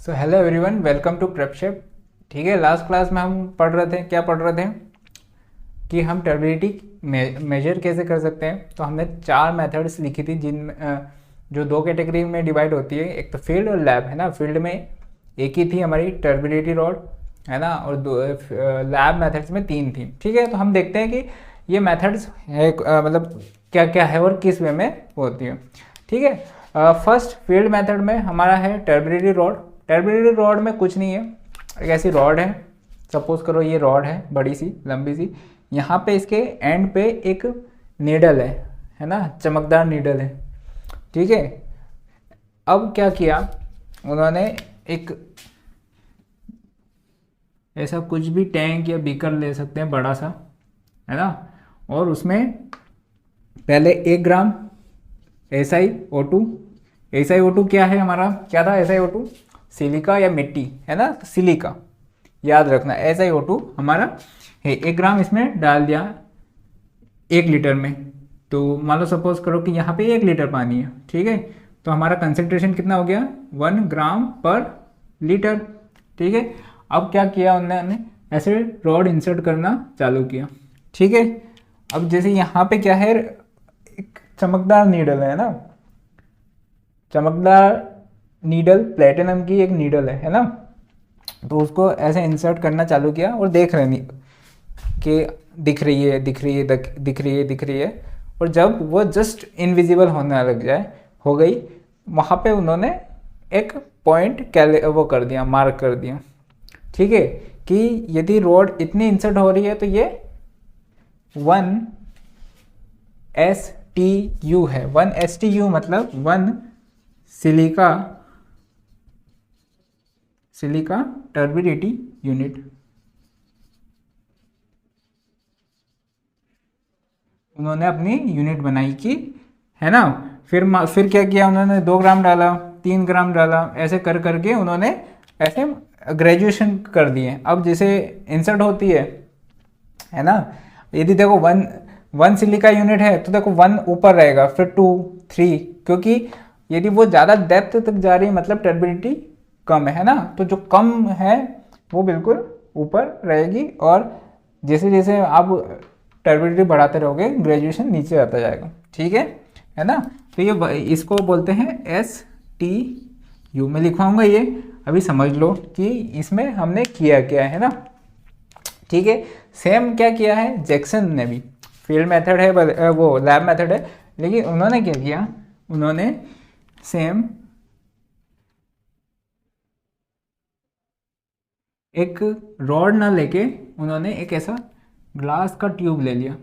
So hello everyone, welcome to PrepShape. ठीक है, last class में हम क्या पढ़ रहे थे कि हम टर्बिडिटी मेजर कैसे कर सकते हैं। तो हमने 4 मेथड्स लिखी थी जो 2 कैटेगरी में डिवाइड होती है, एक तो फील्ड और लैब, है ना। फील्ड में एक ही थी हमारी टर्बिडिटी रॉड, है ना, और लैब मेथड्स में 3 थी। ठीक है, तो हम देखते हैं कि ये मेथड्स है मतलब क्या क्या है और किस वे में होती है। ठीक है, फर्स्ट फील्ड मेथड में हमारा है टर्बिडिटी रॉड। टर्बिडिटी रॉड में कुछ नहीं है, एक ऐसी रॉड है, सपोज करो ये रॉड है बड़ी सी लंबी सी, यहाँ पे इसके एंड पे एक नीडल है ना, चमकदार नीडल है। ठीक है, अब क्या किया उन्होंने, एक ऐसा कुछ भी टैंक या बीकर ले सकते हैं बड़ा सा, है ना, और उसमें पहले 1 ग्राम SiO2। SiO2 क्या है हमारा, क्या था SiO2? सिलिका या मिट्टी, है ना, तो सिलिका याद रखना। SiO2 हमारा है, 1 ग्राम इसमें डाल दिया 1 लीटर में। तो मान लो सपोज करो कि यहाँ पे 1 लीटर पानी है, ठीक है, तो हमारा कंसेंट्रेशन कितना हो गया, 1 ग्राम पर लीटर। ठीक है, अब क्या किया उन्होंने, ऐसे रॉड इंसर्ट करना चालू किया। ठीक है, अब जैसे यहाँ पे क्या है, एक चमकदार नीडल है ना, चमकदार नीडल, प्लेटिनम की एक नीडल है ना, तो उसको ऐसे इंसर्ट करना चालू किया और देख रहे नहीं कि दिख रही है दिख रही है दिख रही है दिख रही है, और जब वो जस्ट इनविजिबल होने लग जाए, हो गई, वहाँ पे उन्होंने एक पॉइंट वो कर दिया, मार्क कर दिया। ठीक है, कि यदि रॉड इतनी इंसर्ट हो रही है तो ये 1 STU है। 1 STU मतलब 1 सिलिका टर्बिडिटी यूनिट। उन्होंने अपनी यूनिट बनाई कि, है ना, फिर क्या किया उन्होंने, 2 ग्राम डाला, 3 ग्राम डाला, ऐसे कर करके उन्होंने ऐसे ग्रेजुएशन कर दिए। अब जैसे इंसर्ट होती है ना, यदि देखो 1 सिलिका यूनिट है तो देखो 1 ऊपर रहेगा, फिर 2 3, क्योंकि यदि वो ज़्यादा डेप्थ तक जा रही है मतलब टर्बिडिटी कम है ना, तो जो कम है वो बिल्कुल ऊपर रहेगी, और जैसे जैसे आप टर्बिडिटी बढ़ाते रहोगे ग्रेजुएशन नीचे आता जाएगा। ठीक है ना, तो ये इसको बोलते हैं STU। मैं लिखवाऊंगा ये, अभी समझ लो कि इसमें हमने किया क्या है ना। ठीक है, सेम क्या किया है जैक्सन ने भी, फील्ड मेथड है वो लैब मेथड है, लेकिन उन्होंने क्या किया, उन्होंने सेम एक रॉड ना लेके उन्होंने एक ऐसा ग्लास का ट्यूब ले लिया।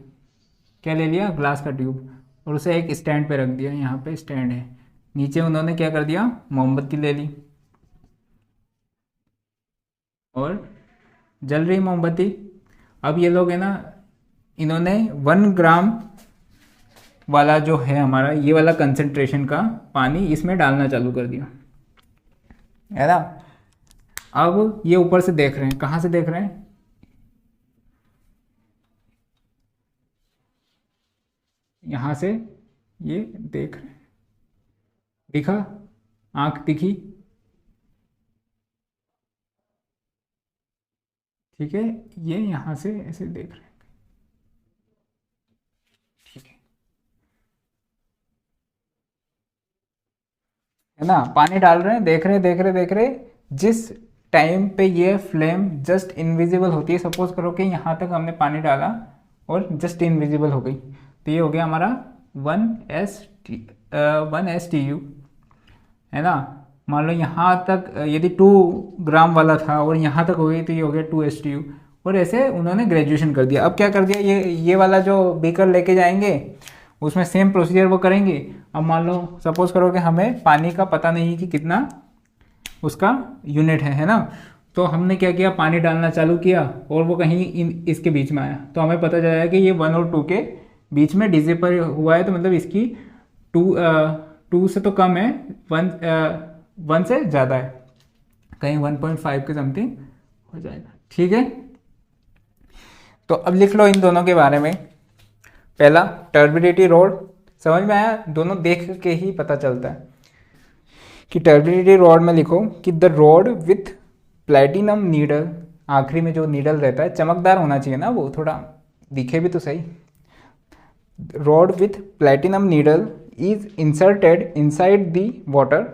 क्या ले लिया, ग्लास का ट्यूब, और उसे एक स्टैंड पे रख दिया। यहाँ पे स्टैंड है, नीचे उन्होंने क्या कर दिया, मोमबत्ती ले ली, और जल रही मोमबत्ती। अब ये लोग है ना, इन्होंने 1 ग्राम वाला जो है हमारा ये वाला कंसंट्रेशन का पानी इसमें डालना चालू कर दिया, है ना। अब ये ऊपर से देख रहे हैं, कहाँ से देख रहे हैं, यहाँ से ये देख रहे हैं, दिखा, आंख दिखी। ठीक है, ये यहाँ से ऐसे देख रहे हैं। ठीक है ना, पानी डाल रहे हैं, देख रहे, जिस टाइम पे ये फ्लेम जस्ट इनविजिबल होती है, सपोज करो कि यहाँ तक हमने पानी डाला और जस्ट इनविजिबल हो गई, तो ये हो गया हमारा 1 STU, है ना। मान लो यहाँ तक यदि 2 ग्राम वाला था और यहाँ तक हो गई तो ये हो गया 2 STU, और ऐसे उन्होंने ग्रेजुएशन कर दिया। अब क्या कर दिया, ये वाला जो बीकर लेके जाएंगे उसमें सेम प्रोसीजर वो करेंगे। अब मान लो सपोज करो कि हमें पानी का पता नहीं कि कितना उसका यूनिट है ना, तो हमने क्या किया, पानी डालना चालू किया, और वो कहीं इसके बीच में आया, तो हमें पता चला कि ये 1 और 2 के बीच में डिजिट पर हुआ है, तो मतलब इसकी 2 से तो कम है, 1 से ज़्यादा है, कहीं 1.5 के समथिंग हो जाएगा। ठीक है, तो अब लिख लो इन दोनों के बारे में। पहला टर्बिडिटी रॉड, समझ में आया, दोनों देख के ही पता चलता है कि टर्बिडिटी रॉड में लिखो कि the rod with platinum needle, आखिरी में जो नीडल रहता है चमकदार होना चाहिए ना, वो थोड़ा दिखे भी तो सही। Rod with platinum needle is inserted inside the water,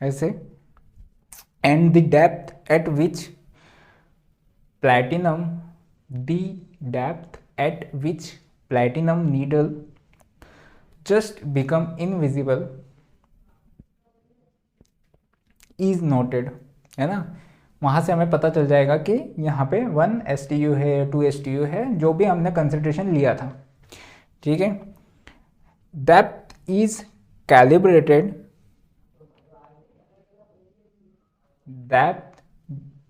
ऐसे, and the depth at which platinum the depth at which platinum needle just become invisible is noted, है ना। वहाँ से हमें पता चल जाएगा कि यहाँ पे 1 STU है, 2 STU है, जो भी हमने कंसंट्रेशन लिया था, ठीक है। Depth is calibrated, depth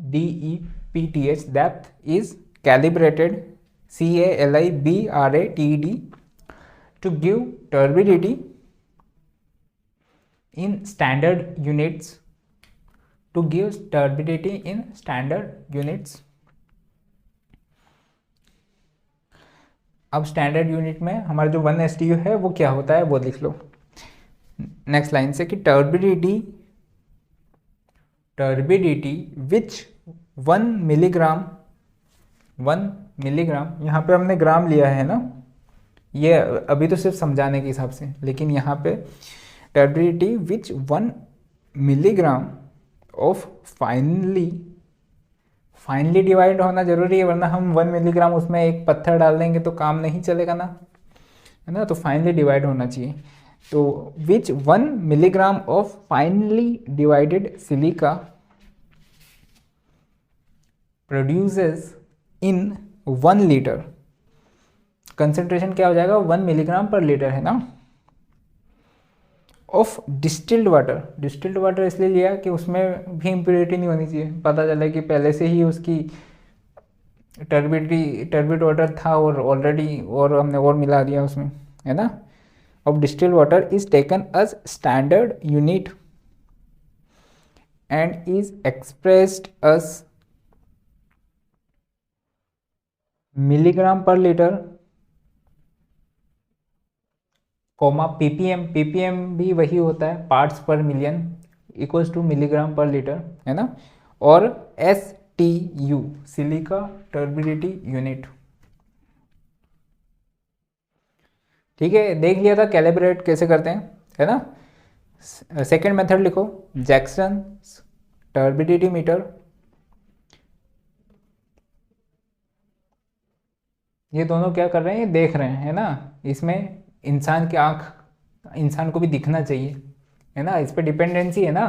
DEPTH, depth is calibrated CALIBRATED to give turbidity in standard units, to give turbidity in standard units। अब स्टैंडर्ड यूनिट में हमारा जो 1 STU है वो क्या होता है वो लिख लो नेक्स्ट लाइन से कि टर्बिडिटी विच 1 मिलीग्राम, यहाँ पे हमने ग्राम लिया है ना, ये अभी तो सिर्फ समझाने के हिसाब से, लेकिन यहाँ पे turbidity which 1 milligram of finally divide होना जरूरी है, वरना हम 1 मिलीग्राम उसमें एक पत्थर डाल देंगे तो काम नहीं चलेगा ना, है ना। तो फाइनली डिवाइड होना चाहिए। तो विच 1 milligram of finally divided silica produces in 1 litre, concentration क्या हो जाएगा 1 मिलीग्राम पर लीटर, है ना, ऑफ डिस्टिल्ड वाटर इसलिए लिया कि उसमें भी इम्प्योरिटी नहीं होनी चाहिए, पता चला कि पहले से ही उसकी टर्बिड वाटर था और ऑलरेडी और हमने और मिला दिया उसमें, है ना। Of distilled water is taken as standard unit and is expressed as milligram per litre, comma ppm भी वही होता है, parts per million equals to milligram per litre, है ना। और STU सिलिका टर्बिडिटी यूनिट, ठीक है, देख लिया था कैलिब्रेट कैसे करते हैं, है ना। सेकेंड मेथड लिखो, जैक्सन टर्बिडिटी मीटर, ये दोनों क्या कर रहे हैं, ये देख रहे हैं, है ना। इसमें इंसान की आँख, इंसान को भी दिखना चाहिए, है ना, इस पर डिपेंडेंसी है ना।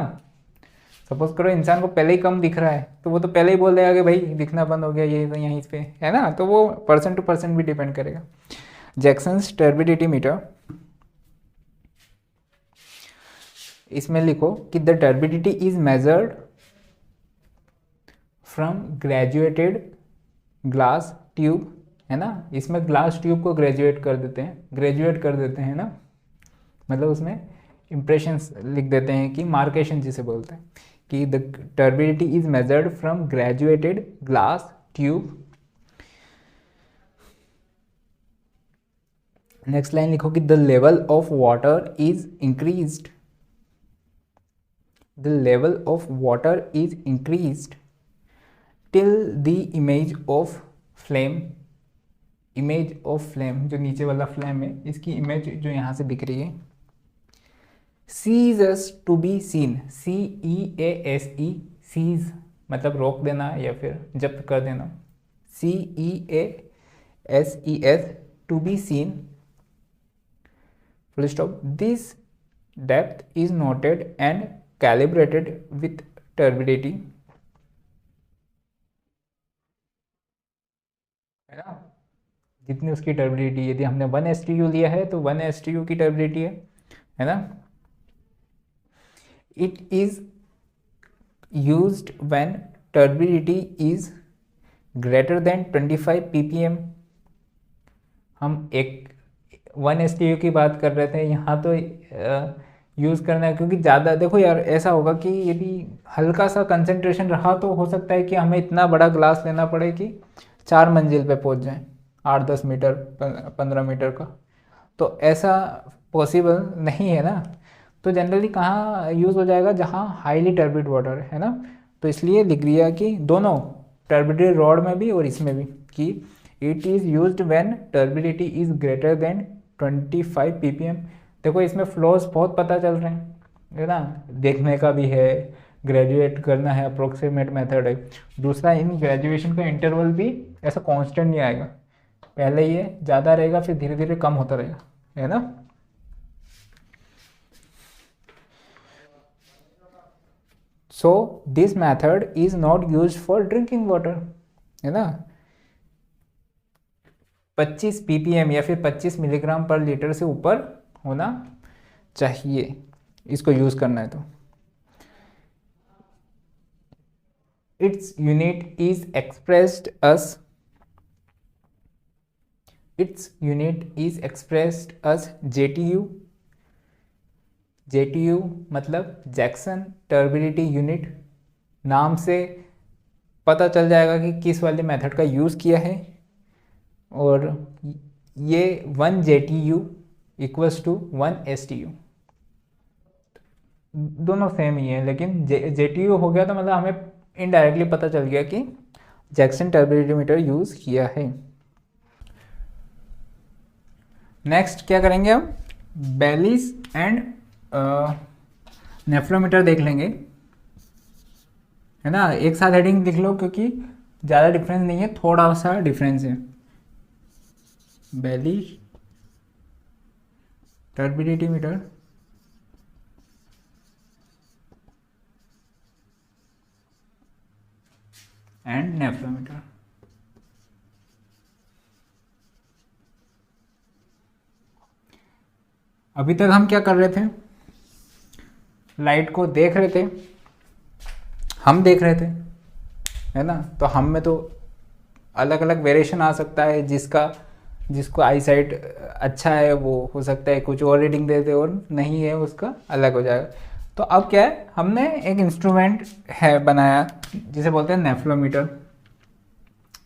सपोज करो इंसान को पहले ही कम दिख रहा है तो वो तो पहले ही बोल देगा कि भाई दिखना बंद हो गया, ये तो यहीं इस पे, है ना। तो वो पर्सन टू पर्सन भी डिपेंड करेगा। जैक्सन्स टर्बिडिटी मीटर, इसमें लिखो कि the turbidity is measured from graduated glass tube, है ना। इसमें ग्लास ट्यूब को ग्रेजुएट कर देते हैं ना, मतलब उसमें इंप्रेशंस लिख देते हैं कि मार्केशन जिसे बोलते हैं, कि the turbidity is measured from graduated glass tube. Next line लिखो कि the level of water is increased, the level of water is increased till the image of flame, जो नीचे वाला फ्लेम है इसकी इमेज जो यहाँ से दिख रही है, ceases to be seen, CEASE, cease मतलब रोक देना या फिर जब्त कर देना, CEASES to be seen, full stop। This depth is noted and calibrated with turbidity, है ना। जितनी उसकी टर्बिडिटी, यदि हमने 1 STU लिया है तो 1 STU की टर्बिडिटी है ना। It is used when turbidity is greater than 25 ppm। हम एक 1 STU की बात कर रहे थे, यहाँ तो यूज़ करना है, क्योंकि ज़्यादा देखो यार ऐसा होगा कि यदि हल्का सा कंसंट्रेशन रहा तो हो सकता है कि हमें इतना बड़ा ग्लास लेना पड़े कि 4 मंजिल पे पहुँच जाएं, 8-10 मीटर 15 मीटर का, तो ऐसा पॉसिबल नहीं है ना। तो तो जनरली कहाँ यूज़ हो जाएगा, जहाँ हाईली टर्बिड वाटर है ना, तो इसलिए लिख दिया कि दोनों टर्बिडिटी रॉड में भी और इसमें भी कि it is used when turbidity is greater than 25 ppm। देखो इसमें फ्लोज बहुत पता चल रहे हैं है ना, देखने का भी है, ग्रेजुएट करना है, अप्रोक्सीमेट मेथड है। दूसरा, इन ग्रेजुएशन का इंटरवल भी ऐसा कांस्टेंट नहीं आएगा, पहले ये ज़्यादा रहेगा फिर धीरे धीरे कम होता रहेगा, है ना। So this method is not use for drinking water, है ना। 25 ppm या फिर 25 मिलीग्राम पर लीटर से ऊपर होना चाहिए इसको यूज़ करना है तो। Its unit is expressed us JTU। JTU मतलब जैक्सन टर्बिडिटी यूनिट। नाम से पता चल जाएगा कि किस वाले मेथड का यूज़ किया है। और ये 1 JTU इक्वल्स टू 1 STU, दोनों सेम ही है, लेकिन JTU हो गया तो मतलब हमें इनडायरेक्टली पता चल गया कि जैक्सन टर्बिडिटी मीटर यूज़ किया है। नेक्स्ट क्या करेंगे हम, बेलिस एंड नेफ्लोमीटर देख लेंगे, है ना। एक साथ हेडिंग लिख लो क्योंकि ज़्यादा डिफरेंस नहीं है, थोड़ा सा डिफरेंस है। Baylis turbidity meter and nephelometer. अभी तक हम क्या कर रहे थे, लाइट को देख रहे थे, हम देख रहे थे, है ना। तो हम में तो अलग अलग वेरिएशन आ सकता है, जिसको आई साइट अच्छा है वो हो सकता है कुछ और रीडिंग दे दे, और नहीं है उसका अलग हो जाएगा। तो अब क्या है, हमने एक इंस्ट्रूमेंट है बनाया जिसे बोलते हैं नेफ्लोमीटर,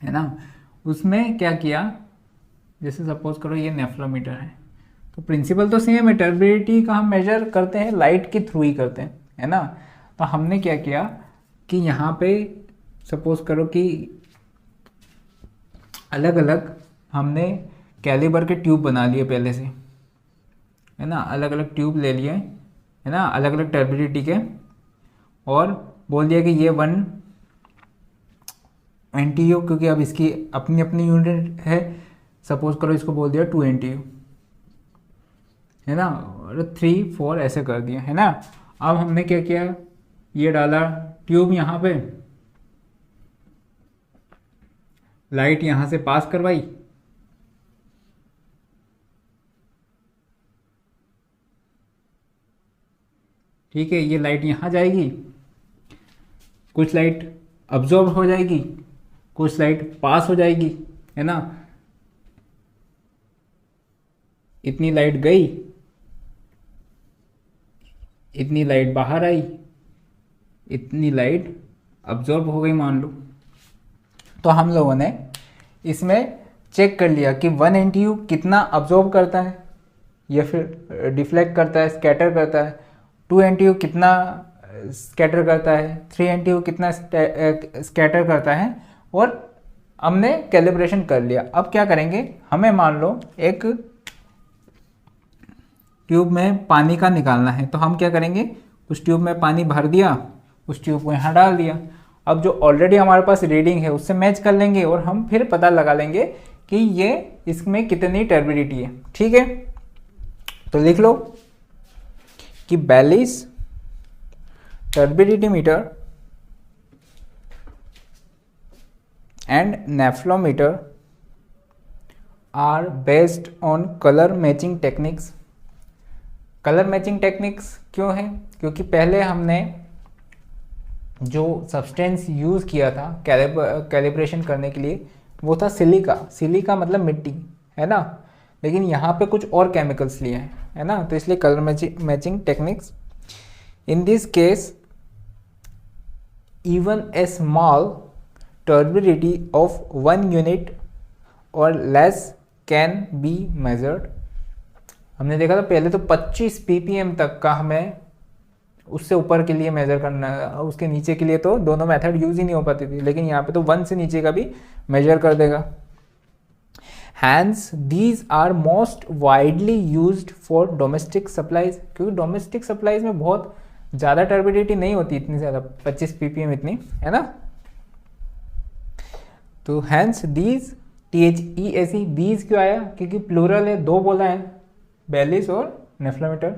है ना। उसमें क्या किया, जैसे सपोज करो ये नेफ्लोमीटर है, तो प्रिंसिपल तो सेम है, टर्बिडिटी का हम मेजर करते हैं लाइट के थ्रू ही करते हैं, है ना। तो हमने क्या किया कि यहाँ पे सपोज करो कि अलग अलग हमने कैलिबर के ट्यूब बना लिए पहले से, है ना। अलग अलग ट्यूब ले लिए, है ना, अलग अलग टर्बिडिटी के, और बोल दिया कि ये 1 NTU, क्योंकि अब इसकी अपनी अपनी यूनिट है, सपोज करो इसको बोल दिया 2 NTU, है ना, और 3 4 ऐसे कर दिया, है ना। अब हमने क्या किया, ये डाला ट्यूब यहाँ पे, लाइट यहाँ से पास करवाई, ठीक है, ये लाइट यहाँ जाएगी, कुछ लाइट अब्जॉर्ब हो जाएगी, कुछ लाइट पास हो जाएगी, है ना। इतनी लाइट गई, इतनी लाइट बाहर आई, इतनी लाइट अब्जॉर्ब हो गई मान लो। तो हम लोगों ने इसमें चेक कर लिया कि 1 NTU कितना अब्जॉर्ब करता है या फिर डिफ्लेक्ट करता है, स्कैटर करता है, 2 NTU कितना स्कैटर करता है, 3 NTU कितना स्कैटर करता है, और हमने कैलिब्रेशन कर लिया। अब क्या करेंगे, हमें मान लो एक ट्यूब में पानी का निकालना है, तो हम क्या करेंगे, उस ट्यूब में पानी भर दिया, उस ट्यूब को यहाँ डाल दिया। अब जो ऑलरेडी हमारे पास रीडिंग है उससे मैच कर लेंगे, और हम फिर पता लगा लेंगे कि ये इसमें कितनी टर्बिडिटी है, ठीक है। तो लिख लो कि Baylis turbidity meter and nephelometer are based on colour matching techniques. Colour matching techniques क्यों है, क्योंकि पहले हमने जो सब्सटेंस यूज़ किया था कैलिब्रेशन करने के लिए वो था सिलिका। सिलिका मतलब मिट्टी, है ना, लेकिन यहाँ पे कुछ और केमिकल्स लिए हैं, है ना, तो इसलिए colour matching techniques. In this case even a small turbidity of 1 unit और लेस कैन बी मेजर्ड। हमने देखा था पहले तो 25 ppm तक का हमें उससे ऊपर के लिए मेजर करना है, उसके नीचे के लिए तो दोनों मेथड यूज ही नहीं हो पाती थी, लेकिन यहाँ पे तो 1 से नीचे का भी मेजर कर देगा। Hence these are most widely used for domestic supplies, क्योंककि डोमेस्टिक सप्लाईज में बहुत ज़्यादा टर्बिडिटी नहीं होती, इतनी ज़्यादा 25 ppm इतनी, है ना। तो हैंस दीज THEAC, दीज क्यों आया, क्योंकि प्लूरल है, दो बोला है, बेलिस और नेफ्लोमीटर,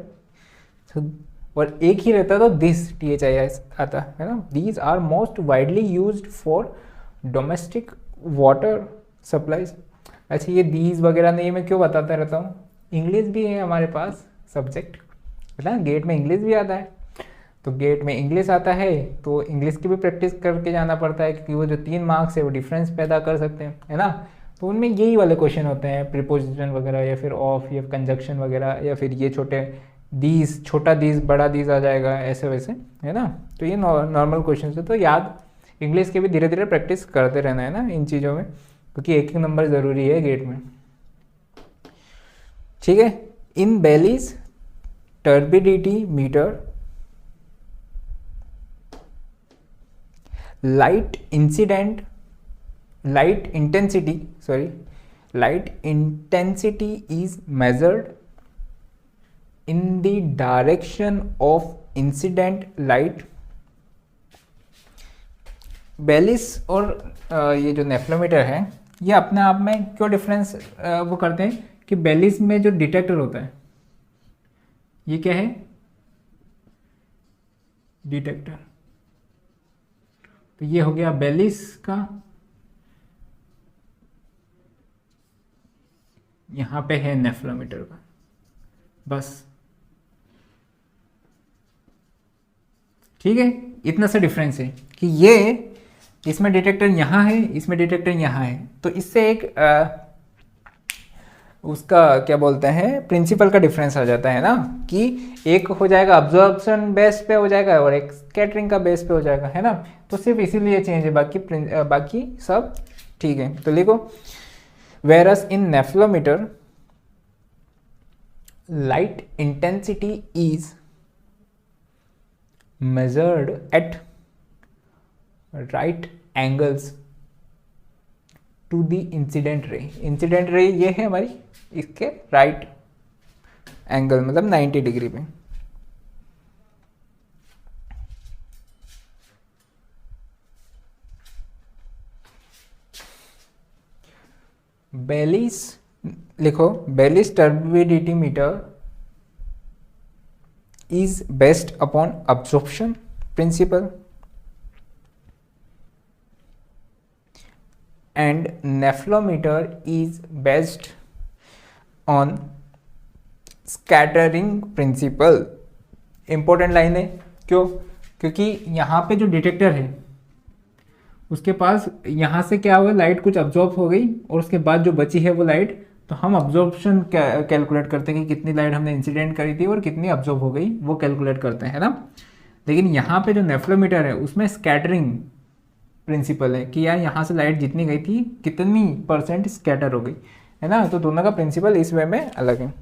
और एक ही रहता तो दिस THIS आता है ना। These are most widely used for domestic water supplies. अच्छा ये दीज वगैरह नहीं मैं क्यों बताता रहता हूँ, इंग्लिश भी है हमारे पास सब्जेक्ट, है ना, गेट में इंग्लिश भी आता है, तो गेट में इंग्लिश आता है तो इंग्लिश की भी प्रैक्टिस करके जाना पड़ता है, क्योंकि वो जो 3 मार्क्स है वो डिफरेंस पैदा कर सकते हैं, है ना। तो उनमें यही वाले क्वेश्चन होते हैं, प्रीपोजिशन वगैरह या फिर ऑफ या कंजक्शन वगैरह, या फिर ये छोटे दीज, छोटा दीज बड़ा दीज आ जाएगा, ऐसे वैसे, है ना। तो ये नॉर्मल क्वेश्चन है, तो याद इंग्लिश के भी धीरे धीरे प्रैक्टिस करते रहना है ना इन चीज़ों में, क्योंकि एक नंबर ज़रूरी है गेट में, ठीक है। In Baylis turbidity meter light intensity is measured in the direction of incident light। Baylis और ये जो नेफ्लोमीटर है ये अपने आप में क्यों डिफरेंस वो करते हैं कि बेलिस में जो डिटेक्टर होता है ये क्या है, डिटेक्टर, तो ये हो गया बेलिस का, यहां पे है नेफ्लोमीटर का, बस ठीक है। इतना सा डिफरेंस है कि ये इसमें डिटेक्टर यहां है, इसमें डिटेक्टर यहां है, तो इससे एक उसका क्या बोलते हैं प्रिंसिपल का डिफरेंस आ जाता है ना, कि एक हो जाएगा अब्जॉर्प्शन बेस पे हो जाएगा और एक स्कैटरिंग का बेस पे हो जाएगा, है ना। तो सिर्फ इसीलिए चेंज है, बाकी सब ठीक है। तो लिखो, whereas in nephelometer light intensity is measured at right angles to the incident ray. Incident ray ये है हमारी, इसके राइट एंगल मतलब 90 डिग्री पे। बेलिस लिखो, Baylis turbidity meter is based upon absorption principle and nephelometer is based on scattering principle। Important line है, क्यों, क्योंकि यहाँ पे जो डिटेक्टर है उसके पास यहाँ से क्या हुआ, लाइट कुछ अब्जॉर्ब हो गई और उसके बाद जो बची है वो लाइट, तो हम अब्जॉर्प्शन कैलकुलेट करते हैं कि कितनी लाइट हमने इंसिडेंट करी थी और कितनी अब्जॉर्ब हो गई, वो कैलकुलेट करते हैं ना। लेकिन यहाँ पे जो नेफ्लोमीटर है उसमें स्कैटरिंग प्रिंसिपल है कि यार यहाँ से लाइट जितनी गई थी कितनी % स्कैटर हो गई, है ना। तो दोनों का प्रिंसिपल इस वे में अलग है।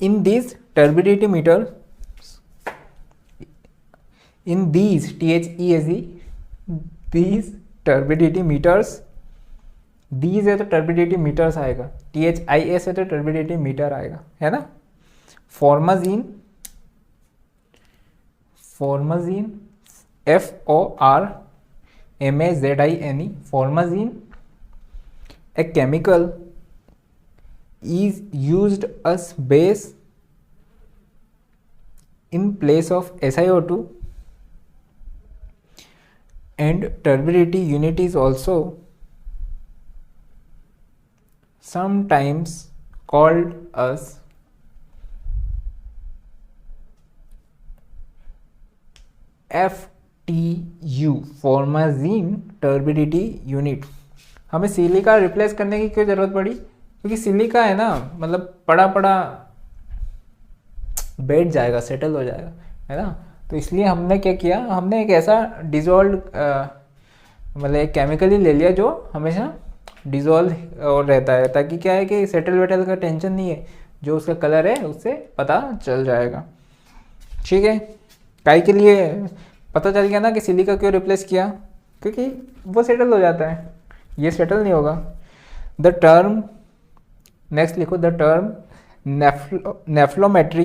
In these turbidity meter, in these THEAC, these turbidity meters, these है तो टर्बिडिटी मीटर्स आएगा, THIS है तो टर्बिडिटी मीटर आएगा, है ना। फॉर्माजीन FORMAZINE, formazine, a chemical is used as base in place of SiO2 and turbidity unit is also sometimes called as FTU, formazin turbidity unit. हमें silica replace करने की क्यों जरूरत पड़ी, क्योंकि सिलिका है ना, मतलब पड़ा पड़ा बैठ जाएगा, सेटल हो जाएगा, है ना। तो इसलिए हमने क्या किया, हमने एक ऐसा डिजोल्व मतलब एक केमिकल ही ले लिया जो हमेशा डिजोल्व और रहता है, ताकि क्या है कि सेटल वेटल का टेंशन नहीं है, जो उसका कलर है उससे पता चल जाएगा। ठीक है, काई के लिए पता चल गया ना कि सिलिका क्यों रिप्लेस किया, क्योंकि वो सेटल हो जाता है, ये सेटल नहीं होगा। द टर्म, नेक्स्ट लिखो, the term nephelometry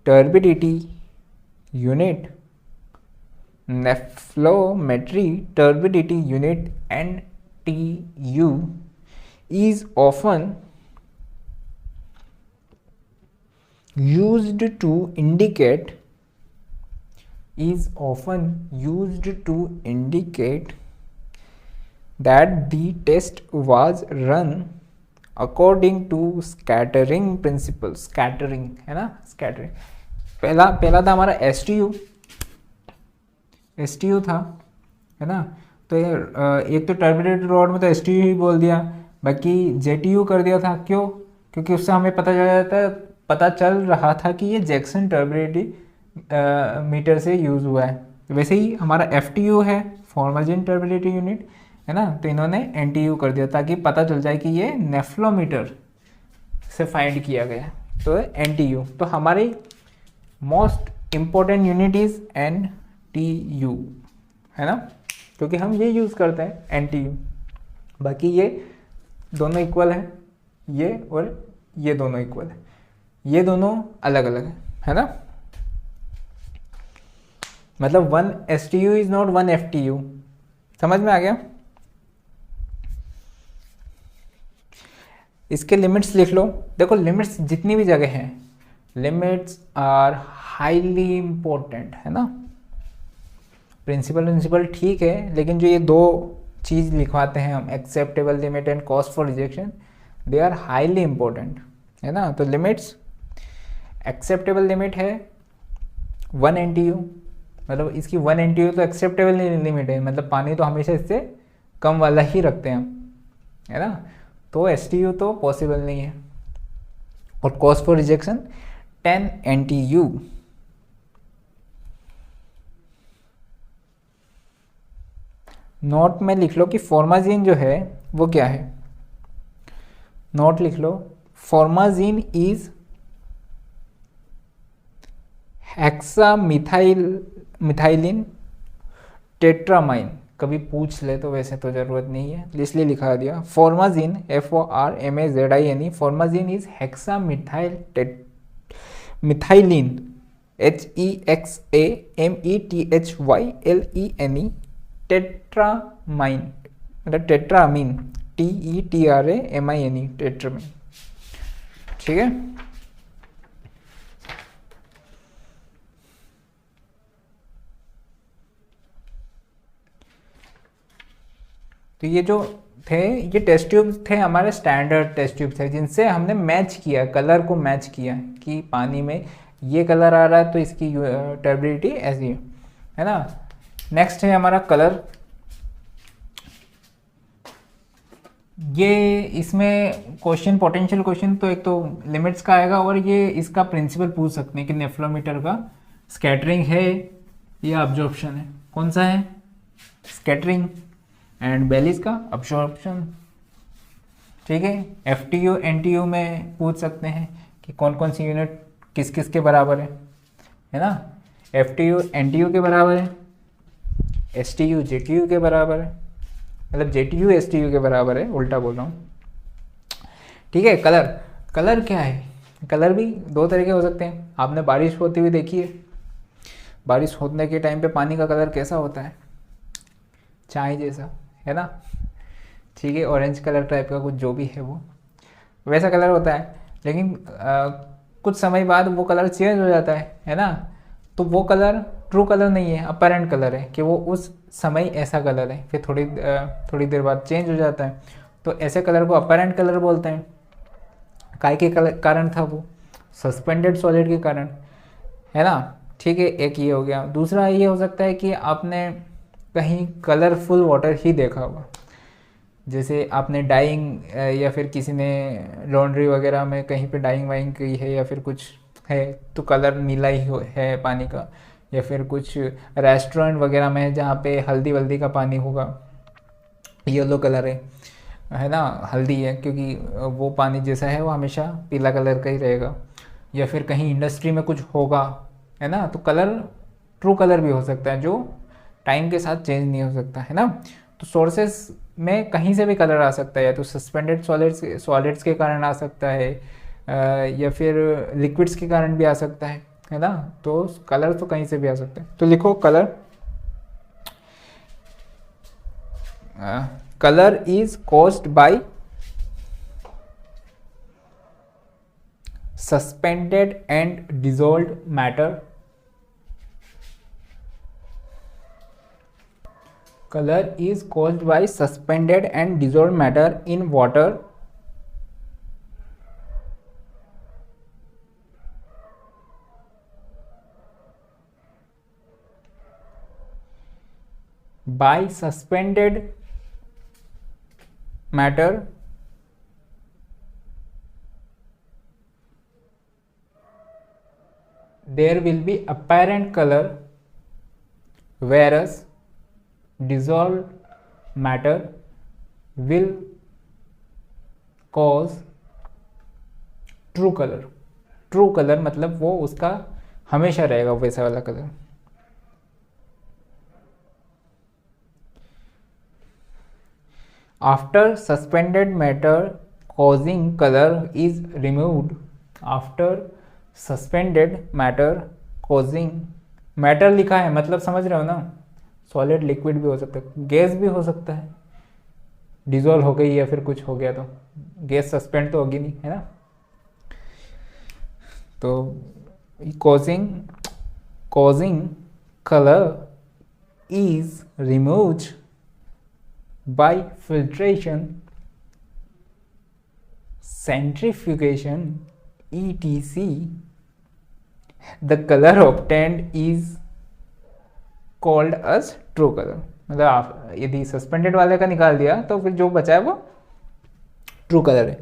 turbidity unit, nephelometry turbidity unit NTU is often used to indicate that the test was run according to scattering principle। scattering है ना, scattering पहला था हमारा STU था, है ना। तो एक तो टर्बिडेटेड रॉड में तो STU ही बोल दिया, बाकी JTU कर दिया था। क्यों? क्योंकि उससे हमें पता चल रहा था कि ये जैक्सन टर्बिडिटी मीटर से यूज़ हुआ है। वैसे ही हमारा FTU है, फॉर्माजिन टर्बिडिटी यूनिट, है ना, तो इन्होंने NTU कर दिया ताकि पता चल जाए कि ये नेफ्लोमीटर से फाइंड किया गया, तो NTU। तो हमारी most important unit is NTU, है ना, क्योंकि हम ये यूज़ करते हैं NTU। बाकी ये दोनों इक्वल है, ये और ये दोनों इक्वल है, ये दोनों अलग अलग है ना। मतलब 1 STU इज नॉट 1 FTU। समझ में आ गया? इसके लिमिट्स लिख लो। देखो लिमिट्स जितनी भी जगह हैं, लिमिट्स आर हाईली इम्पोर्टेंट, है ना। प्रिंसिपल ठीक है, लेकिन जो ये दो चीज़ लिखवाते हैं हम, acceptable limit and cost for rejection, they are highly important, है ना। तो लिमिट्स, एक्सेप्टेबल लिमिट है 1 NTU, मतलब इसकी 1 NTU तो एक्सेप्टेबल लिमिट है, मतलब पानी तो हमेशा इससे कम वाला ही रखते हैं हम, है ना। तो STU तो पॉसिबल नहीं है। और cost for rejection 10 NTU। Note में लिख लो कि फॉर्माजीन जो है वो क्या है। नोट लिख लो, फॉर्माजीन इज हेक्सामिथाइलिन टेट्रामाइन। कभी पूछ ले तो वैसे तो ज़रूरत नहीं है, इसलिए लिखा दिया फॉर्माजीन, FORMAZINE। फॉर्माजीन इज हेक्सामिथाइलिन HEXAMETHYLENE टेट्रामाइन, मतलब टेट्रामीन, TETRAMINE, टेट्रामीन। ठीक है, तो ये जो थे, ये टेस्ट ट्यूब थे हमारे, स्टैंडर्ड टेस्ट ट्यूब थे जिनसे हमने मैच किया, कलर को मैच किया कि पानी में ये कलर आ रहा है तो इसकी टर्बिडिटी ऐसी है ना। नेक्स्ट है हमारा कलर। ये इसमें क्वेश्चन, पोटेंशियल क्वेश्चन तो एक तो लिमिट्स का आएगा, और ये इसका प्रिंसिपल पूछ सकते हैं कि नेफ्लोमीटर का स्कैटरिंग है या अब्जॉर्प्शन है। कौन सा है? स्कैटरिंग। एंड बेलिस का अब्जॉर्प्शन। ठीक है, FTU NTU में पूछ सकते हैं कि कौन कौन सी यूनिट किस किस के बराबर है ना। FTU NTU के बराबर है, STU JTU के बराबर है, मतलब JTU STU के बराबर है, उल्टा बोल रहा हूँ। ठीक है, कलर क्या है? कलर भी दो तरह के हो सकते हैं। आपने बारिश होती हुई देखी है, बारिश होने के टाइम पे पानी का कलर कैसा होता है? चाय जैसा, है ना। ठीक है, ऑरेंज कलर टाइप का कुछ जो भी है वो वैसा कलर होता है, लेकिन कुछ समय बाद वो कलर चेंज हो जाता है ना। तो वो कलर ट्रू कलर नहीं है, अपरेंट कलर है कि वो उस समय ऐसा कलर है, फिर थोड़ी देर बाद चेंज हो जाता है। तो ऐसे कलर को अपरेंट कलर बोलते हैं। काय के कारण था वो? सस्पेंडेड सॉलिड के कारण, है ना। ठीक है, एक ये हो गया। दूसरा ये हो सकता है कि आपने कहीं कलरफुल वाटर ही देखा होगा, जैसे आपने डाइंग या फिर किसी ने लॉन्ड्री वगैरह में कहीं पे डाइंग वाइंग की है या फिर कुछ है तो कलर नीला ही है पानी का, या फिर कुछ रेस्टोरेंट वगैरह में है जहाँ पे हल्दी वल्दी का पानी होगा, येलो कलर है ना, हल्दी है, क्योंकि वो पानी जैसा है वो हमेशा पीला कलर का ही रहेगा। या फिर कहीं इंडस्ट्री में कुछ होगा, है ना, तो कलर ट्रू कलर भी हो सकता है जो टाइम के साथ चेंज नहीं हो सकता, है ना। तो सोर्सेस में कहीं से भी कलर आ सकता है, या तो सस्पेंडेड सॉलिड्स के कारण आ सकता है, या फिर लिक्विड्स के कारण भी आ सकता है ना। तो कलर तो कहीं से भी आ सकता है। तो लिखो colour, color is caused by suspended and dissolved matter. Color is caused by suspended and dissolved matter in water by suspended matter there will be apparent color, whereas dissolved matter will cause true color. True colour मतलब वो उसका हमेशा रहेगा वैसा वाला colour. After suspended matter causing color is removed, after suspended matter causing, matter लिखा है मतलब समझ रहे हो ना, सॉलिड लिक्विड भी हो सकता है, गैस भी हो सकता है, डिजोल्व हो गई या फिर कुछ हो गया तो गैस सस्पेंड तो होगी नहीं, है ना। तो causing color is removed by filtration, centrifugation, etc. The color obtained is called as true color। मतलब आप यदि सस्पेंडेड वाले का निकाल दिया तो फिर जो बचा है वो ट्रू कलर है।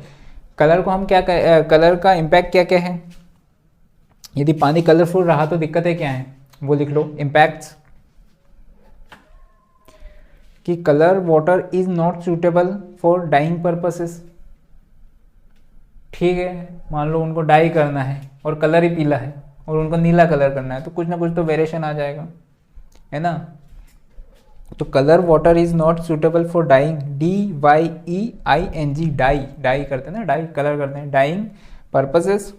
कलर को हम क्या कलर का इम्पैक्ट क्या क्या है, यदि पानी कलरफुल रहा तो दिक्कतें क्या हैं वो लिख लो। इम्पैक्ट्स कि colour water is not suitable for dyeing purposes. ठीक है, मान लो उनको डाई करना है और कलर ही पीला है और उनको नीला कलर करना है, तो कुछ ना कुछ तो वेरिएशन आ जाएगा, है ना। तो colour water is not suitable for dyeing, DYEING, dye, dye करते हैं ना, डाई कलर करते हैं, dyeing purposes.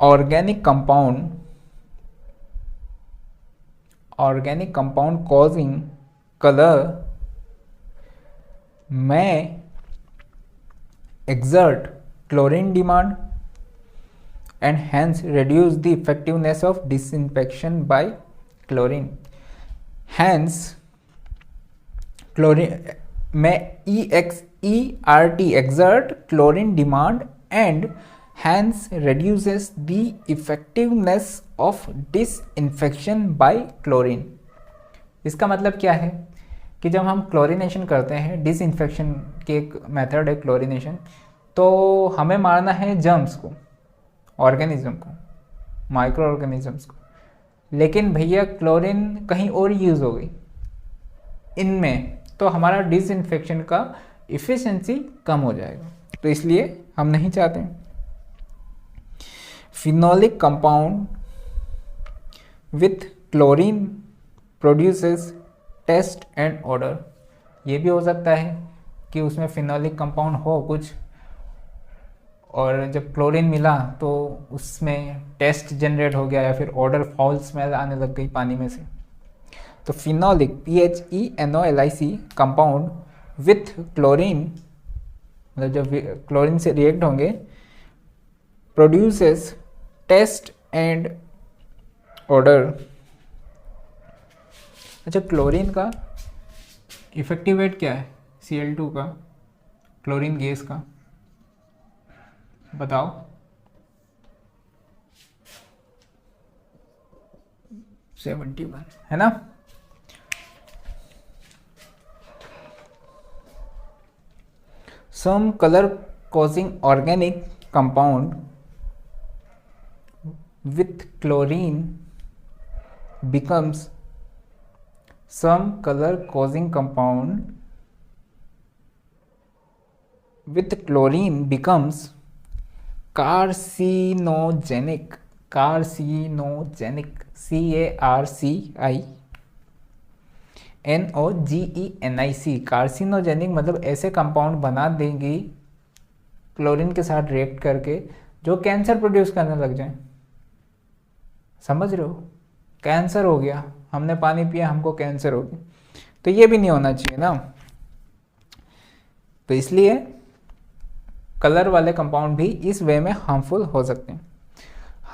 Organic compound causing colour may exert chlorine demand and hence reduce the effectiveness of disinfection by chlorine. Hence chlorine may exert chlorine demand and hence reduces the effectiveness of disinfection by chlorine। इसका मतलब क्या है कि जब हम chlorination करते हैं, disinfection की एक मेथड है क्लोरिनेशन, तो हमें मारना है जर्म्स को, ऑर्गेनिज्म को, माइक्रो ऑर्गेनिजम्स को। लेकिन भैया क्लोरीन कहीं और यूज़ हो गई इनमें, तो हमारा डिसइंफेक्शन का इफ़िशिएंसी कम हो जाएगा, तो इसलिए हम नहीं चाहते। Phenolic compound with chlorine produces taste and odour. ये भी हो सकता है कि उसमें फिनोलिक कंपाउंड हो कुछ, और जब क्लोरीन मिला तो उसमें टेस्ट जनरेट हो गया या फिर ऑर्डर, फाउल स्मेल आने लग गई पानी में से। तो phenolic PHENOLIC compound with chlorine, मतलब जब क्लोरीन से रिएक्ट होंगे, प्रोड्यूसेस टेस्ट एंड ऑर्डर। अच्छा, क्लोरीन का इफेक्टिव वेट क्या है Cl2 का, क्लोरीन गैस का, बताओ। सेवेंटी बार, है ना। Some colour causing organic compound with chlorine becomes some color causing compound with chlorine becomes carcinogenic, carcinogenic, CARCINOGENIC, carcinogenic मतलब ऐसे कंपाउंड बना देंगी क्लोरीन के साथ रिएक्ट करके जो कैंसर प्रोड्यूस करने लग जाए। समझ रहे हो, कैंसर हो गया, हमने पानी पिया हमको कैंसर हो गया, तो ये भी नहीं होना चाहिए ना। तो इसलिए कलर वाले कंपाउंड भी इस वे में हार्मफुल हो सकते हैं।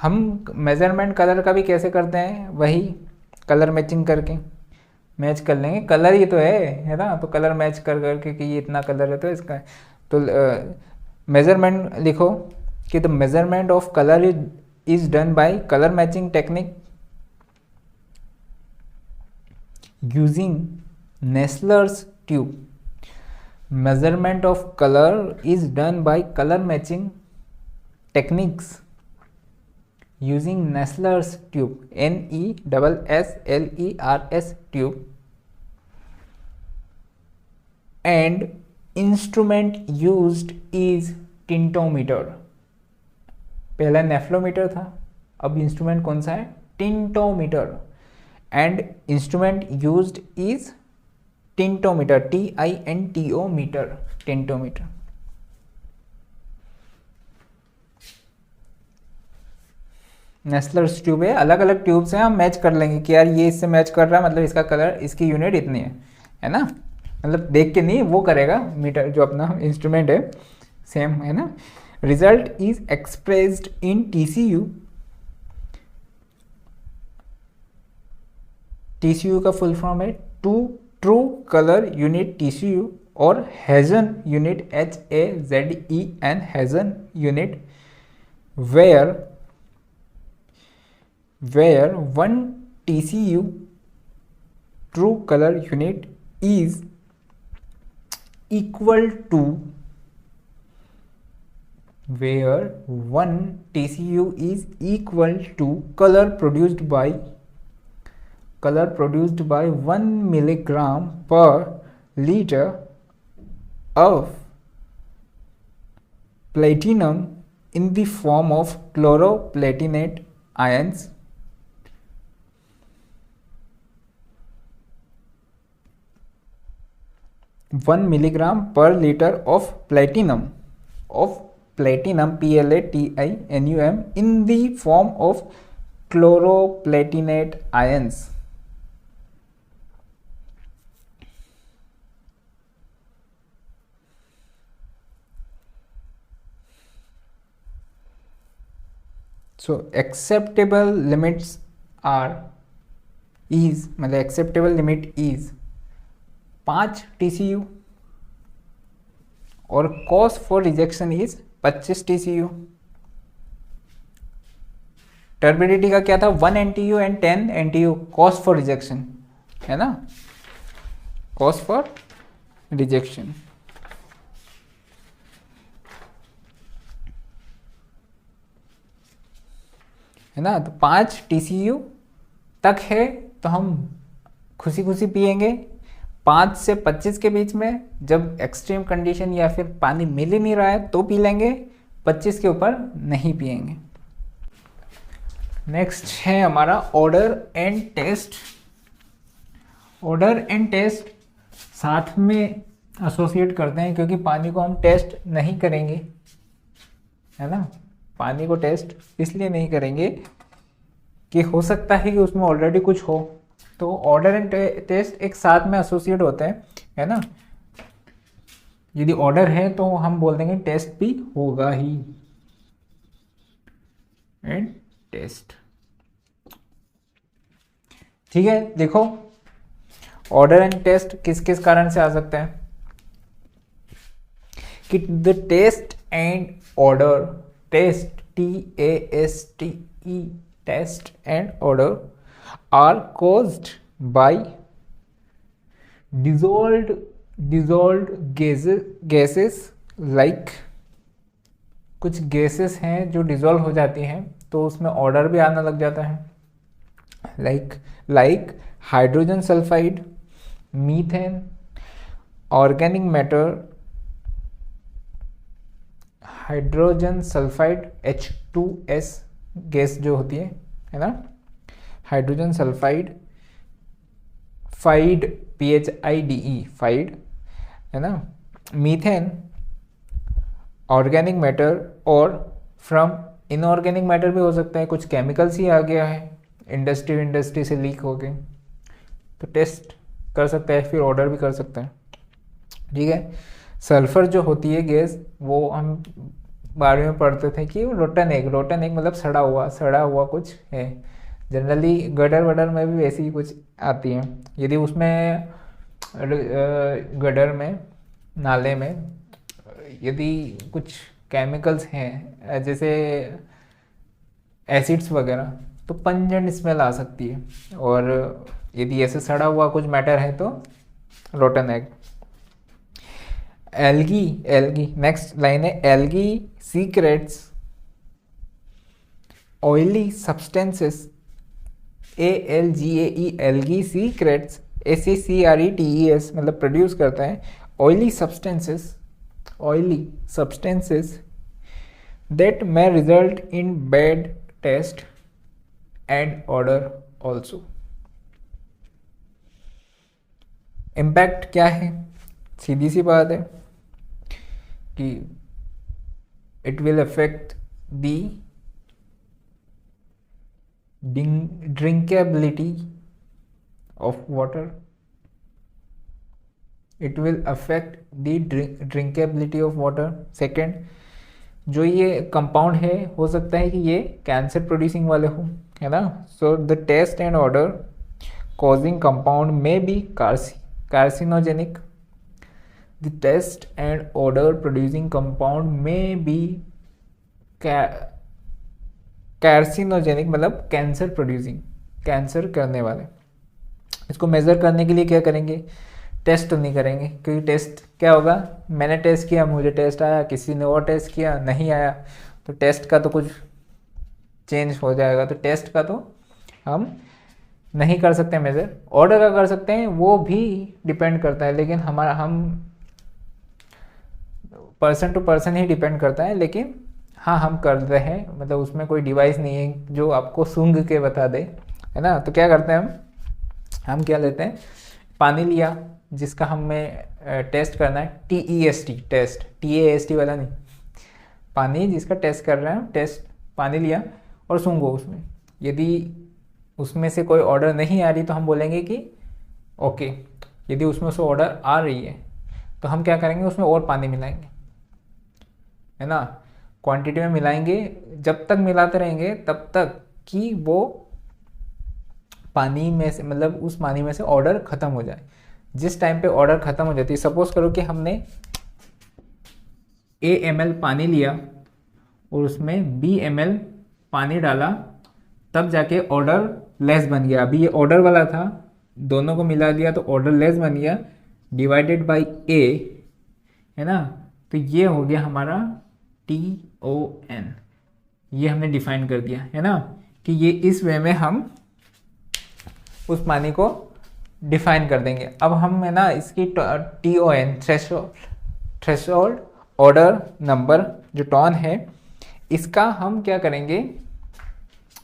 हम मेजरमेंट कलर का भी कैसे करते हैं, वही कलर मैचिंग करके मैच कर लेंगे, कलर ही तो है ना, तो कलर मैच कर करके कि ये इतना कलर है तो इसका, तो मेजरमेंट लिखो कि the measurement of colour is done by colour matching technique using Nessler's tube. measurement of color is done by color matching techniques using Nessler's tube, NESSLERS tube, and instrument used is tintometer। पहला नेफ्लोमीटर था, अब instrument कौन सा है, tintometer, and instrument used is tintometer, TINTO meter, tintometer. Nessler's tube है, अलग अलग tube से हम मैच कर लेंगे कि यार ये इससे मैच कर रहा है, मतलब इसका कलर, इसकी यूनिट इतनी है ना, मतलब देख के नहीं, वो करेगा मीटर जो अपना इंस्ट्रूमेंट है, सेम है ना। Result is expressed in TCU। TCU का फुल फॉर्म है ट्रू कलर यूनिट TCU, और Hazen unit HAZEN, Hazen unit, where 1 TCU true color unit is equal to, where 1 TCU is equal to color produced by 1 milligram per liter of platinum in the form of chloroplatinate ions, 1 milligram per liter of platinum, PLATINUM, in the form of chloroplatinate ions। So acceptable limits मतलब acceptable limit is 5 TCU, और cause for rejection is 25 TCU। Turbidity का क्या था, 1 NTU and 10 NTU, cause for rejection है ना, cause for rejection। है ना, तो 5 TCU तक है तो हम खुशी खुशी पिएंगे, 5 से 25 के बीच में जब एक्सट्रीम कंडीशन या फिर पानी मिल ही नहीं रहा है तो पी लेंगे, 25 के ऊपर नहीं पिएंगे। नेक्स्ट है हमारा odour and taste. Odour and taste साथ में एसोसिएट करते हैं क्योंकि पानी को हम टेस्ट नहीं करेंगे, है ना, पानी को टेस्ट इसलिए नहीं करेंगे कि हो सकता है कि उसमें ऑलरेडी कुछ हो, तो ऑर्डर एंड टेस्ट एक साथ में एसोसिएट होते हैं, है ना। यदि ऑर्डर है तो हम बोल देंगे टेस्ट भी होगा ही, एंड टेस्ट। ठीक है, देखो ऑर्डर एंड टेस्ट किस किस कारण से आ सकता है कि the taste and odour, taste TASTE, taste and odour are caused by dissolved gases like, कुछ गैसेस हैं जो डिजोल्व हो जाती हैं तो उसमें ऑर्डर भी आने लग जाता है, like hydrogen sulfide, methane, organic matter, hydrogen sulphide H2S gas जो होती है ना, hydrogen sulphide, FIDE PHIDE FIDE, है ना, मीथेन, ऑर्गेनिक मैटर, और फ्रॉम इनऑर्गेनिक मैटर भी हो सकता है, कुछ केमिकल्स ही आ गया है इंडस्ट्री से लीक हो गए, तो टेस्ट कर सकता है, फिर ऑर्डर भी कर सकता है। ठीक है। सल्फर जो होती है गैस, वो हम 12वीं में पढ़ते थे कि रोटन एग मतलब सड़ा हुआ कुछ है। जनरली गडर वडर में भी वैसी ही कुछ आती हैं। यदि उसमें गडर में, नाले में यदि कुछ केमिकल्स हैं जैसे एसिड्स वगैरह, तो पंजेंट स्मेल आ सकती है, और यदि ऐसे सड़ा हुआ कुछ मैटर है तो rotten egg. Algae next line है, algae secretes oily substances, ALGAE algae secretes SACRETES मतलब प्रोड्यूस करता है oily substances that may result in bad taste and odor also। Impact क्या है? सीधी सी बात है कि it will affect the drinkability of water, it will affect the drinkability of water। Second, जो ये कंपाउंड है हो सकता है कि ये कैंसर प्रोड्यूसिंग वाले हो, है ना। So the taste and odour causing compound may be carcinogenic, the taste and odour producing compound may be carcinogenic मतलब कैंसर प्रोड्यूसिंग, कैंसर करने वाले। इसको मेज़र करने के लिए क्या करेंगे? टेस्ट तो नहीं करेंगे, क्योंकि टेस्ट क्या होगा, मैंने टेस्ट किया, मुझे टेस्ट आया, किसी ने और टेस्ट किया, नहीं आया, तो टेस्ट का तो कुछ चेंज हो जाएगा, तो टेस्ट का तो हम नहीं कर सकते मेजर। ऑर्डर का कर सकते हैं, वो भी डिपेंड करता है, लेकिन हम पर्सन टू पर्सन ही डिपेंड करता है, लेकिन हाँ हम कर रहे हैं, मतलब उसमें कोई डिवाइस नहीं है जो आपको सूंघ के बता दे, है ना। तो क्या करते हैं हम क्या लेते हैं, पानी लिया जिसका हमें टेस्ट करना है, टेस्ट TAST वाला नहीं, पानी जिसका टेस्ट कर रहे हैं, टेस्ट पानी लिया और सूंघो उसमें, यदि उसमें से कोई ऑर्डर नहीं आ रही तो हम बोलेंगे कि ओके। यदि उसमें से ऑर्डर आ रही है तो हम क्या करेंगे, उसमें और पानी मिलाएंगे, है ना, क्वांटिटी में मिलाएंगे, जब तक मिलाते रहेंगे तब तक कि वो पानी में से, मतलब उस पानी में से ऑर्डर ख़त्म हो जाए। जिस टाइम पे ऑर्डर ख़त्म हो जाती है, सपोज करो कि हमने A ml पानी लिया और उसमें B ml पानी डाला, तब जाके ऑर्डर लेस बन गया। अभी ये ऑर्डर वाला था, दोनों को मिला दिया तो ऑर्डर लेस बन गया, डिवाइडेड बाई A, है ना। तो ये हो गया हमारा TON, ये हमने डिफाइन कर दिया, है ना, कि ये इस वे में हम उस पानी को डिफाइन कर देंगे। अब हम, है ना, इसकी TON थ्रेशोल्ड ऑर्डर नंबर जो टॉन है, इसका हम क्या करेंगे,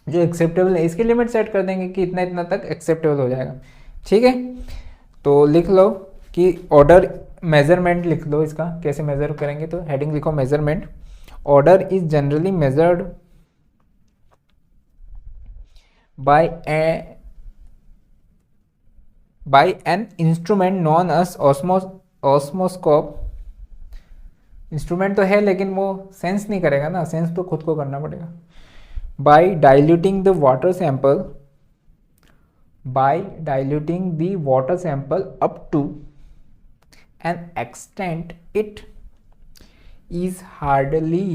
जो एक्सेप्टेबल है इसकी लिमिट सेट कर देंगे कि इतना इतना तक एक्सेप्टेबल हो जाएगा। ठीक है, तो लिख लो कि ऑर्डर मेजरमेंट लिख लो, इसका कैसे मेजर करेंगे, तो हेडिंग लिखो measurement. Order is generally measured by an instrument known as osmoscope। Instrument तो है लेकिन वो सेंस नहीं करेगा ना, सेंस तो खुद को करना पड़ेगा। by diluting the water sample up to an extent it is hardly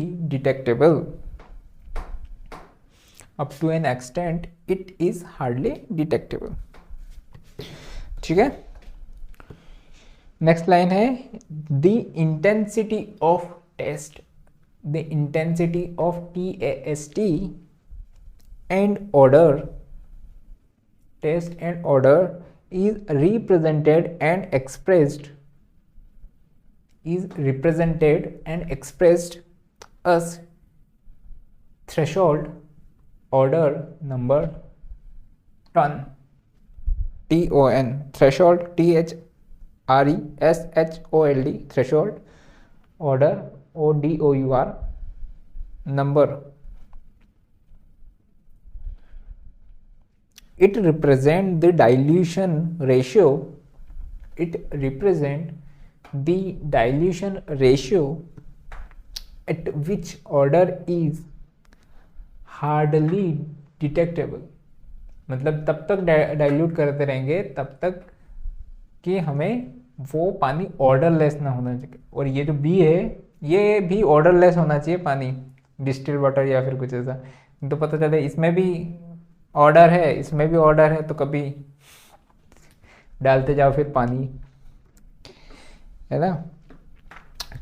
detectable, ठीक है। नेक्स्ट लाइन है, the intensity of taste, TAST and odour taste and odor is represented and expressed as threshold order number ton, TON, threshold, THRESHOLD, threshold, order, ODOUR, number. It represents the dilution ratio. It represents the dilution ratio at which order is hardly detectable. मतलब तब तक dilute करते रहेंगे तब तक कि हमें वो पानी ऑर्डरलेस ना होना चाहिए। और ये जो बी है ये भी ऑर्डरलेस होना चाहिए पानी, डिस्टिल वाटर या फिर कुछ ऐसा। तो पता चले इसमें भी ऑर्डर है इसमें भी ऑर्डर है, तो कभी डालते जाओ फिर पानी, है ना।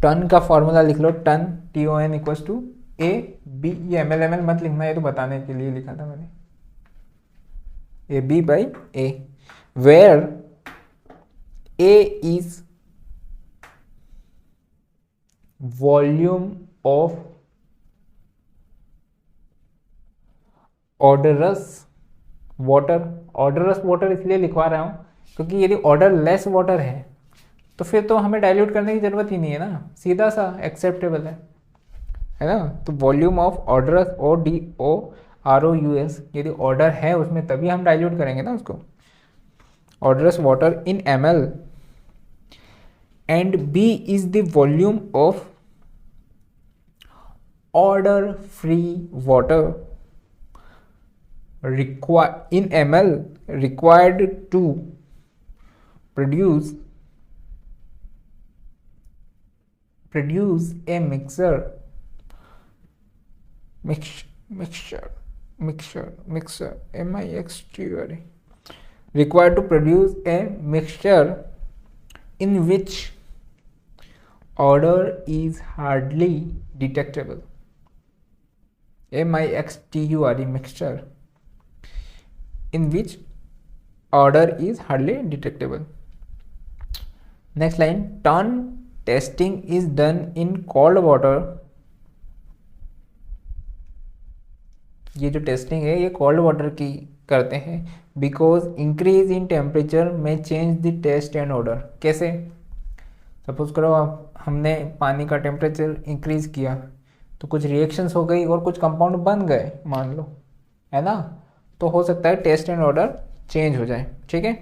टन का फॉर्मूला लिख लो, ton TON equals to AB, ये ML मत लिखना, ये तो बताने के लिए लिखा था मैंने, AB/A, where A is volume of odorous water। odorous water इसलिए लिखवा रहा हूँ क्योंकि यदि odorless water है तो फिर तो हमें डाइल्यूट करने की ज़रूरत ही नहीं है ना, सीधा सा एक्सेप्टेबल है ना। तो वॉल्यूम ऑफ ऑर्डरस, ODOROUS, यदि ऑर्डर है उसमें तभी हम डाइल्यूट करेंगे ना उसको। Orders water in ml and B is the volume of order free water in ml required to produce a mixture MIXTURE, required to produce a mixture in which odor is hardly detectable। MIXTURE, mixture in which odor is hardly detectable। Next line, ton testing is done in cold water। ये जो testing है ये cold water की करते हैं, because increase in temperature में change the taste and odour. कैसे? Suppose करो आप हमने पानी का टेम्परेचर इंक्रीज किया तो कुछ रिएक्शंस हो गई और कुछ कंपाउंड बन गए मान लो, है ना, तो हो सकता है टेस्ट एंड ऑर्डर चेंज हो जाए। ठीक है,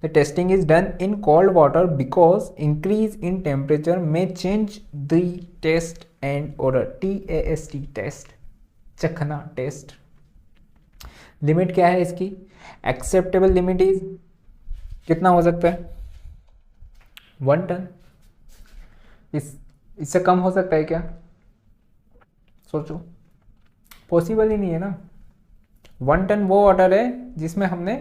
the testing is done in cold water because increase in temperature में change the taste and odour. TAST, taste, चखना, टेस्ट। लिमिट क्या है इसकी? एक्सेप्टेबल लिमिट इज कितना हो सकता है? 1 टन। इससे कम हो सकता है क्या? सोचो, पॉसिबल ही नहीं है ना। 1 टन वो वाटर है जिसमें हमने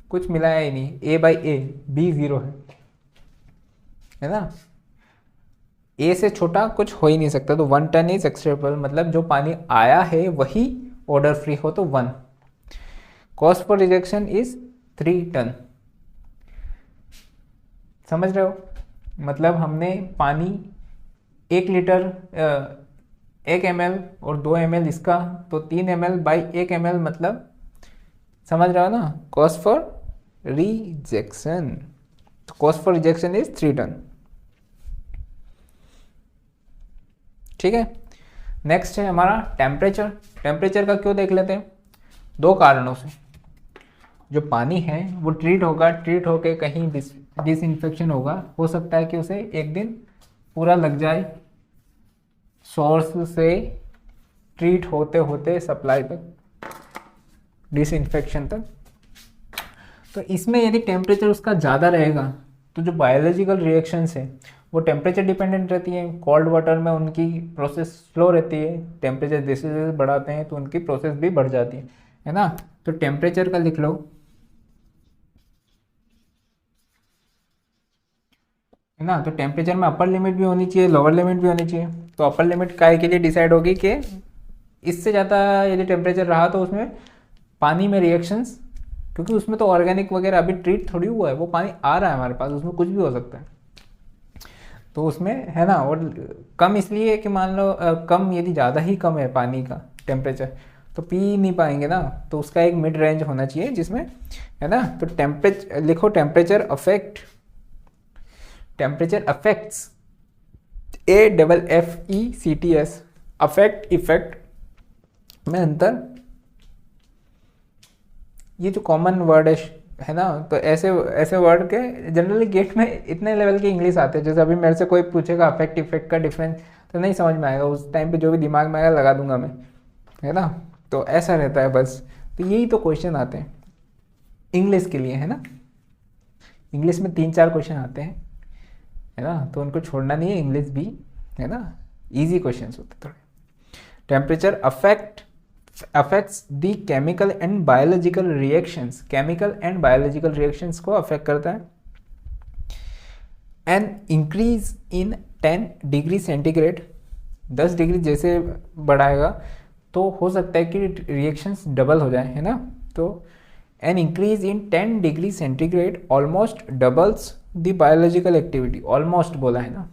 कुछ मिलाया ही नहीं, A/A, B 0 है ना। A से छोटा कुछ हो ही नहीं सकता, तो 1 टन इज एक्सेप्टेबल, मतलब जो पानी आया है वही ऑर्डर फ्री हो तो 1। Cost for rejection is 3 ton. समझ रहे हो? मतलब हमने पानी 1 लीटर 1 ml और 2 ml इसका, तो 3 ml बाई 1 ml, मतलब समझ रहे हो ना। कॉस्ट फॉर रिजेक्शन, तो cost for rejection is 3 ton. ठीक है, नेक्स्ट है हमारा टेम्परेचर। टेम्परेचर का क्यों देख लेते हैं? 2 कारणों से। जो पानी है वो ट्रीट होगा, ट्रीट होके कहीं डिसइंफेक्शन होगा, हो सकता है कि उसे 1 दिन पूरा लग जाए सोर्स से ट्रीट होते होते सप्लाई तक, डिसइंफेक्शन तक। तो इसमें यदि टेम्परेचर उसका ज़्यादा रहेगा तो जो बायोलॉजिकल रिएक्शंस है वो टेम्परेचर डिपेंडेंट रहती है। कोल्ड वाटर में उनकी प्रोसेस स्लो रहती है, टेम्परेचर जैसे जैसे बढ़ाते हैं तो उनकी प्रोसेस भी बढ़ जाती है ना। तो टेम्परेचर का लिख लो, है ना। तो टेम्परेचर में अपर लिमिट भी होनी चाहिए, लोअर लिमिट भी होनी चाहिए। तो अपर लिमिट काय के लिए डिसाइड होगी कि इससे ज़्यादा यदि टेम्परेचर रहा तो उसमें पानी में रिएक्शंस क्योंकि उसमें तो ऑर्गेनिक वगैरह अभी ट्रीट थोड़ी हुआ है, वो पानी आ रहा है हमारे पास, उसमें कुछ भी हो सकता है। तो उसमें है ना, और कम इसलिए है कि मान लो कम, यदि ज़्यादा ही कम है पानी का टेम्परेचर तो पी नहीं पाएंगे ना, तो उसका एक मिड रेंज होना चाहिए जिसमें, है ना। तो टेम्परेचर लिखो, temperature affects AFFECTS, affect effect में अंतर, ये जो कॉमन वर्ड है ना, तो ऐसे ऐसे वर्ड के जनरली गेट में इतने लेवल के इंग्लिश आते हैं। जैसे अभी मेरे से कोई पूछेगा अफेक्ट इफेक्ट का डिफरेंस तो नहीं समझ में आएगा, उस टाइम पे जो भी दिमाग में आएगा लगा दूंगा मैं, है ना। तो ऐसा रहता है बस। तो यही तो क्वेश्चन आते हैं इंग्लिश के लिए, है ना। इंग्लिश में 3-4 क्वेश्चन आते हैं, है ना, तो उनको छोड़ना नहीं है, इंग्लिश भी, है ना, इजी क्वेश्चन होते थोड़े। Temperature affects the chemical and biological reactions, chemical and biological reactions को अफेक्ट करता है। An increase in 10 degree centigrade, 10 degree जैसे बढ़ाएगा तो हो सकता है कि रिएक्शंस डबल हो जाए, है ना। तो an increase in 10 degree centigrade almost doubles the biological activity, almost बोला है ना,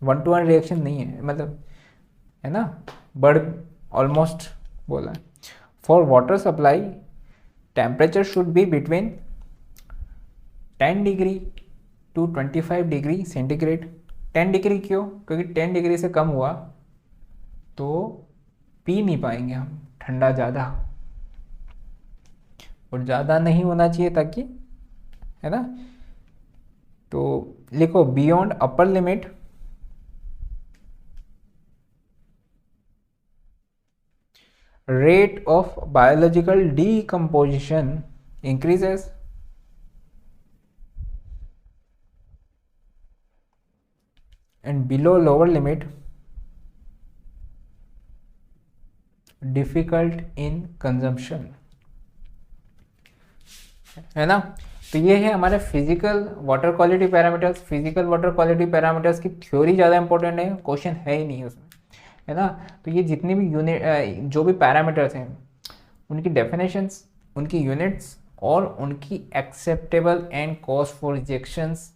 1 to 1 रिएक्शन नहीं है, मतलब, है ना, बढ़ ऑलमोस्ट बोला है। For water supply temperature should be between 10 degree to 25 degree centigrade. 10 degree क्यों? क्योंकि 10 डिग्री से कम हुआ तो पी नहीं पाएंगे हम, ठंडा ज़्यादा, और ज़्यादा नहीं होना चाहिए ताकि, है ना। तो लिखो beyond upper limit rate of biological decomposition increases and below lower limit difficult in consumption, है ना। तो ये है हमारे physical water quality parameters. Physical water quality parameters की थ्योरी ज़्यादा इंपॉर्टेंट है, क्वेश्चन है ही नहीं उसमें, है ना। तो ये जितनी भी यूनिट जो भी पैरामीटर्स हैं उनकी डेफिनेशंस, उनकी यूनिट्स और उनकी acceptable and cause for rejections,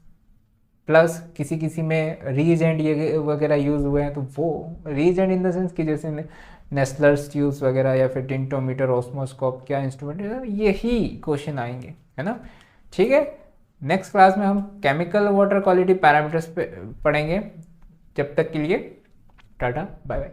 plus किसी किसी में रीजेंट ये वगैरह यूज़ हुए हैं, तो वो रीजेंट इन द सेंस कि जैसे नेस्लर्स ट्यूब्स वगैरह या फिर टिंटोमीटर, ऑस्मोस्कोप, क्या इंस्ट्रूमेंट, यही क्वेश्चन आएंगे, है ना। ठीक है, नेक्स्ट क्लास में हम केमिकल वाटर क्वालिटी पैरामीटर्स पे पढ़ेंगे। जब तक के लिए टाटा बाय बाय।